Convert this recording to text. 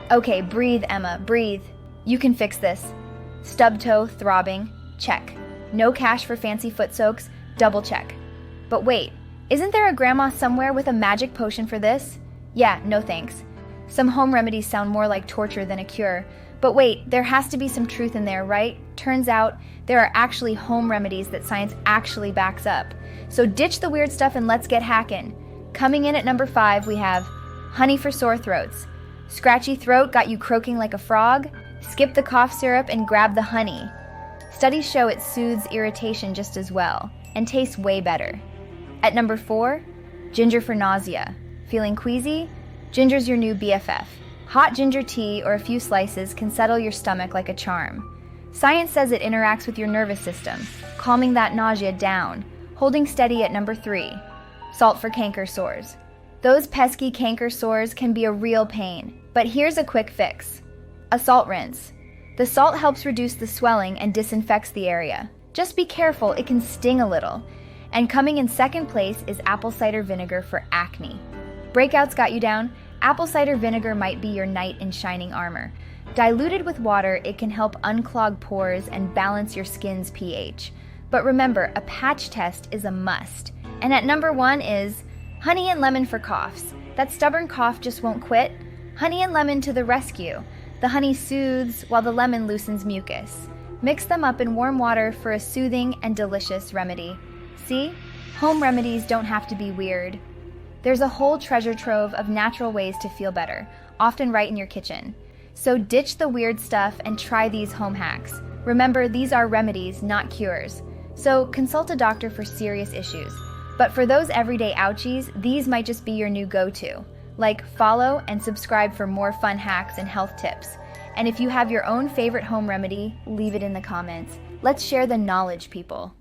Okay, breathe, Emma, breathe. You can fix this. Stub toe, throbbing, check. No cash for fancy foot soaks, double check. But wait, isn't there a grandma somewhere with a magic potion for this? Yeah, no thanks. Some home remedies sound more like torture than a cure. But wait, there has to be some truth in there, right? Turns out, there are actually home remedies that science actually backs up. So ditch the weird stuff and let's get hacking. Coming in at number 5, we have honey for sore throats. Scratchy throat got you croaking like a frog? Skip the cough syrup and grab the honey. Studies show it soothes irritation just as well, and tastes way better. At number 4, ginger for nausea. Feeling queasy? Ginger's your new BFF. Hot ginger tea or a few slices can settle your stomach like a charm. Science says it interacts with your nervous system, calming that nausea down. Holding steady at number 3, salt for canker sores. Those pesky canker sores can be a real pain, but here's a quick fix. A salt rinse. The salt helps reduce the swelling and disinfects the area. Just be careful, it can sting a little. And coming in second place is apple cider vinegar for acne. Breakouts got you down? Apple cider vinegar might be your knight in shining armor. Diluted with water, it can help unclog pores and balance your skin's pH. But remember, a patch test is a must. And at number 1 is honey and lemon for coughs. That stubborn cough just won't quit? Honey and lemon to the rescue. The honey soothes while the lemon loosens mucus. Mix them up in warm water for a soothing and delicious remedy. See? Home remedies don't have to be weird. There's a whole treasure trove of natural ways to feel better, often right in your kitchen. So ditch the weird stuff and try these home hacks. Remember, these are remedies, not cures. So consult a doctor for serious issues. But for those everyday ouchies, these might just be your new go-to. Like, follow and subscribe for more fun hacks and health tips. And if you have your own favorite home remedy, leave it in the comments. Let's share the knowledge, people.